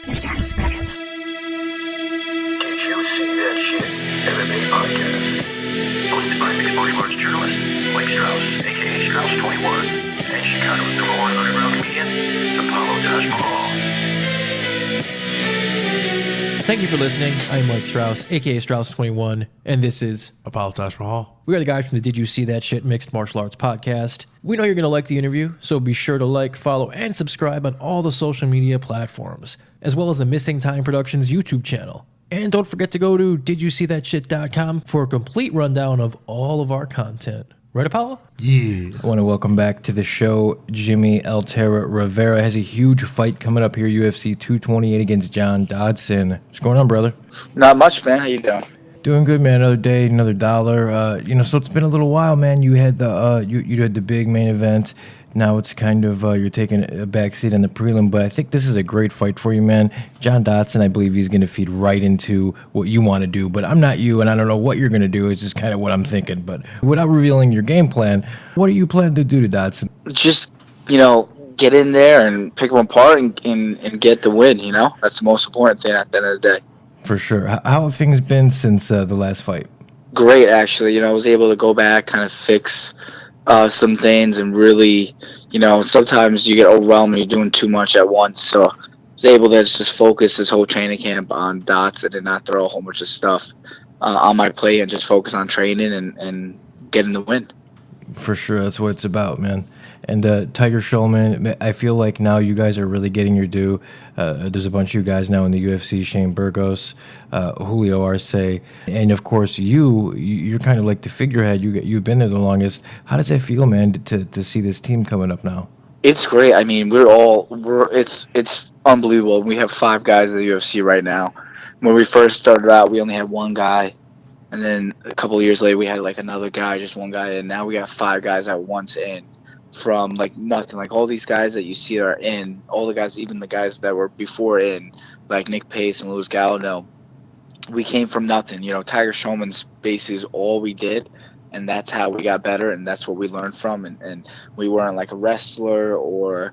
Did you see that shit? MMA podcast. Hosted by mixed martial arts journalist Mike Strauss, aka Strauss21, and Chicago's number one underground comedian, Apollo Taj Mahal. Thank you for listening. I'm Mike Strauss, aka Strauss21, and this is Apollo Taj Mahal. We are the guys from the Did You See That Shit Mixed Martial Arts podcast. We know you're going to like the interview, so be sure to like, follow, and subscribe on all the social media platforms, as well as the Missing Time Productions YouTube channel. And don't forget to go to didyousseethatshit.com for a complete rundown of all of our content. Right, Apollo? Yeah. I want to welcome back to the show Jimmie El Terra Rivera. Has a huge fight coming up here, UFC 228 against John Dodson. What's going on, brother? Not much, man. How you doing? Doing good, man. Another day, another dollar. So it's been a little while, man. You had the you had the big main event. Now it's kind of you're taking a backseat in the prelim, but I think this is a great fight for you, man. John Dodson, I believe he's going to feed right into what you want to do, but I'm not you, and I don't know what you're going to do. It's just kind of what I'm thinking. But without revealing your game plan, what are you planning to do to Dodson? Just, get in there and pick them apart and get the win, That's the most important thing at the end of the day. For sure. How have things been since the last fight? Great, actually. I was able to go back, kind of fix some things, and really, sometimes you get overwhelmed when you're doing too much at once. So I was able to just focus this whole training camp on Dodson and not throw a whole bunch of stuff on my plate and just focus on training and getting the win. For sure. That's what it's about, man. And Tiger Schulmann, I feel like now you guys are really getting your due. There's a bunch of you guys now in the UFC, Shane Burgos, Julio Arce, and of course you're kind of like the figurehead. You've been there the longest. How does that feel, man, to see this team coming up now? It's great. I mean, it's unbelievable. We have 5 guys in the UFC right now. When we first started out, we only had 1 guy. And then a couple of years later, we had like another guy, just 1 guy. And now we got 5 guys at once in. From like nothing, like all these guys that you see are in, all the guys, even the guys that were before in, like Nick Pace and Luis Gallino, we came from nothing. Tiger Schulmann's base is all we did, and that's how we got better, and that's what we learned from. And we weren't like a wrestler or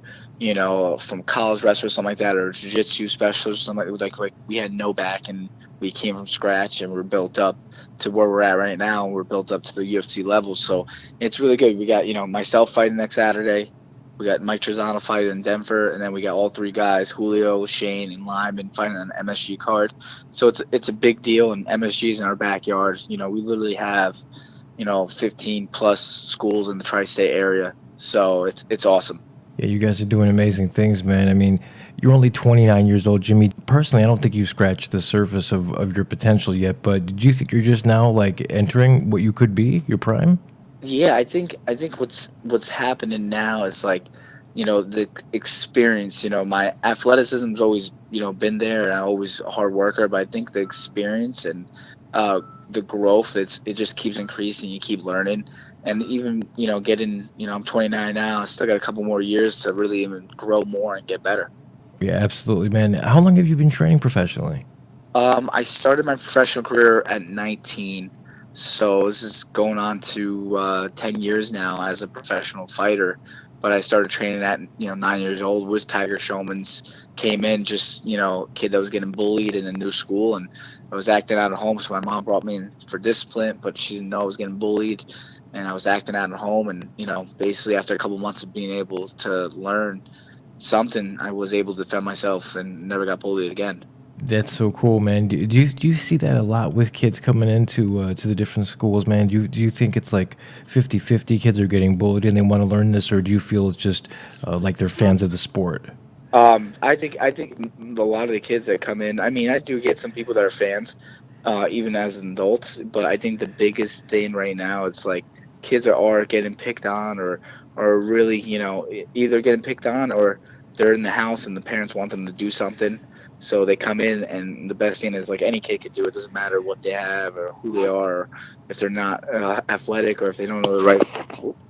from college wrestler or something like that, or jiu-jitsu specialist or something like we had no back, and we came from scratch, and we're built up to where we're at right now, and we're built up to the UFC level. So it's really good. We got myself fighting next Saturday, we got Mike Trezano fighting in Denver, and then we got all 3 guys, Julio, Shane, and Lyman, fighting on the MSG card. So it's a big deal, and MSG is in our backyard. We literally have 15 plus schools in the tri-state area, so it's awesome. Yeah, you guys are doing amazing things, man. I mean, you're only 29 years old, Jimmie. Personally, I don't think you've scratched the surface of your potential yet, but did you think you're just now like entering what you could be, your prime? Yeah, I think what's happening now is like, the experience. My athleticism's always been there, and I'm always a hard worker, but I think the experience and the growth, it just keeps increasing. You keep learning. And even, getting, I'm 29 now, I still got a couple more years to really even grow more and get better. Yeah, absolutely, man. How long have you been training professionally? I started my professional career at 19. So this is going on to 10 years now as a professional fighter. But I started training at, 9 years old. Was Tiger Schulmann's, came in just, kid that was getting bullied in a new school. And I was acting out at home, so my mom brought me in for discipline, but she didn't know I was getting bullied. And I was acting out at home, and, basically after a couple months of being able to learn something, I was able to defend myself and never got bullied again. That's so cool, man. Do you see that a lot with kids coming into to the different schools, man? Do you think it's like 50-50 kids are getting bullied and they want to learn this, or do you feel it's just like they're fans of the sport? I think a lot of the kids that come in, I mean, I do get some people that are fans, even as adults, but I think the biggest thing right now is like kids are getting picked on or really, either getting picked on or they're in the house and the parents want them to do something. So they come in, and the best thing is like any kid could do it. Doesn't matter what they have or who they are, or if they're not athletic or if they don't know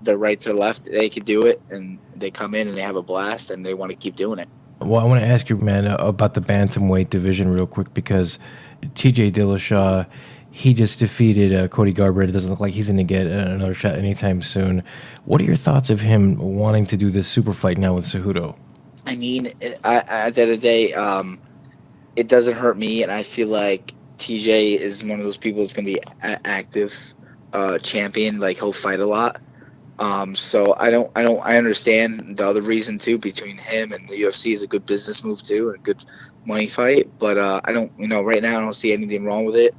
the right to left, they could do it. And they come in and they have a blast and they want to keep doing it. Well, I want to ask you, man, about the Bantamweight division real quick, because TJ Dillashaw, he just defeated Cody Garbrandt. It doesn't look like he's going to get another shot anytime soon. What are your thoughts of him wanting to do this super fight now with Cejudo? I mean, at the end of the day, it doesn't hurt me, and I feel like TJ is one of those people that's gonna be active champion. Like he'll fight a lot. So I understand the other reason too between him and the UFC is a good business move too and a good money fight. But I don't, right now I don't see anything wrong with it.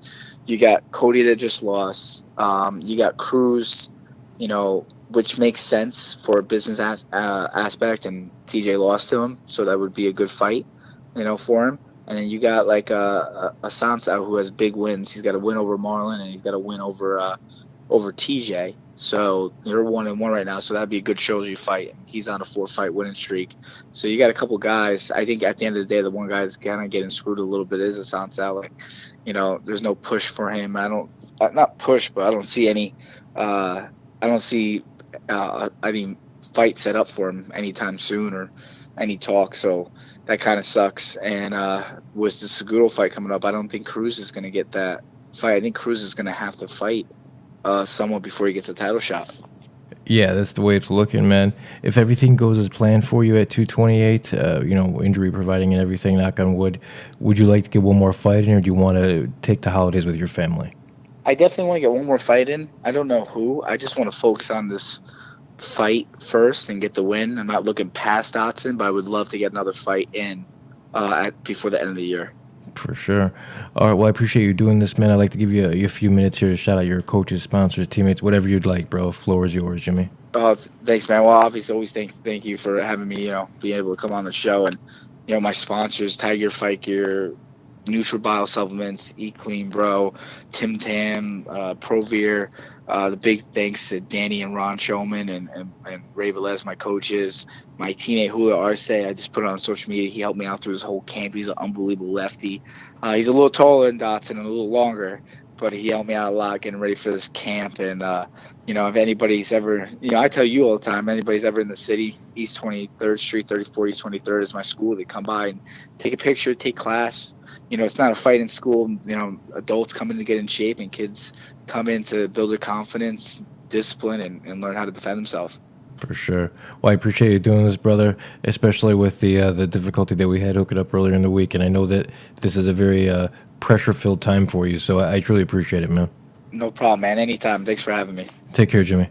You got Cody that just lost. You got Cruz, which makes sense for a business aspect, and TJ lost to him, so that would be a good fight, for him. And then you got like a Sansa who has big wins. He's got a win over Marlon, and he's got a win over TJ. So they're 1-1 right now. So that'd be a good Shoji fight. He's on a 4-fight winning streak. So you got a couple guys. I think at the end of the day, the one guy that's kind of getting screwed a little bit is Asante. Like, there's no push for him. Not push, but I don't see any. Any fight set up for him anytime soon or any talk. So that kind of sucks. And with the Seguro fight coming up, I don't think Cruz is going to get that fight. I think Cruz is going to have to fight someone before he gets a title shot. Yeah, that's the way it's looking, man. If everything goes as planned for you at 228, injury providing and everything, knock on wood, would you like to get one more fight in, or do you want to take the holidays with your family? I definitely want to get one more fight in. I don't know who. I just want to focus on this fight first and get the win. I'm not looking past Dodson, but I would love to get another fight in before the end of the year. For sure. All right, well, I appreciate you doing this, man. I'd like to give you a few minutes here to shout out your coaches, sponsors, teammates, whatever you'd like, bro. Floor is yours, Jimmie. Thanks, man. Well, obviously, always thank you for having me, being able to come on the show. And, my sponsors, Tiger Fight Gear, NutriBio Supplements, Eat Clean Bro, Tim Tam, Provere. The big thanks to Danny and Ron Schulmann and Ray Velez, my coaches. My teammate Julio Arce, I just put it on social media. He helped me out through his whole camp. He's an unbelievable lefty. He's a little taller than Dotson and a little longer, but he helped me out a lot getting ready for this camp. And, if anybody's ever, I tell you all the time, anybody's ever in the city, East 23rd Street, 34 East 23rd is my school. They come by and take a picture, take class. It's not a fight in school. Adults come in to get in shape, and kids come in to build their confidence, discipline, and learn how to defend themselves. For sure. Well, I appreciate you doing this, brother, especially with the difficulty that we had hooking up earlier in the week. And I know that this is a very pressure-filled time for you, so I truly appreciate it, man. No problem, man. Anytime. Thanks for having me. Take care, Jimmie.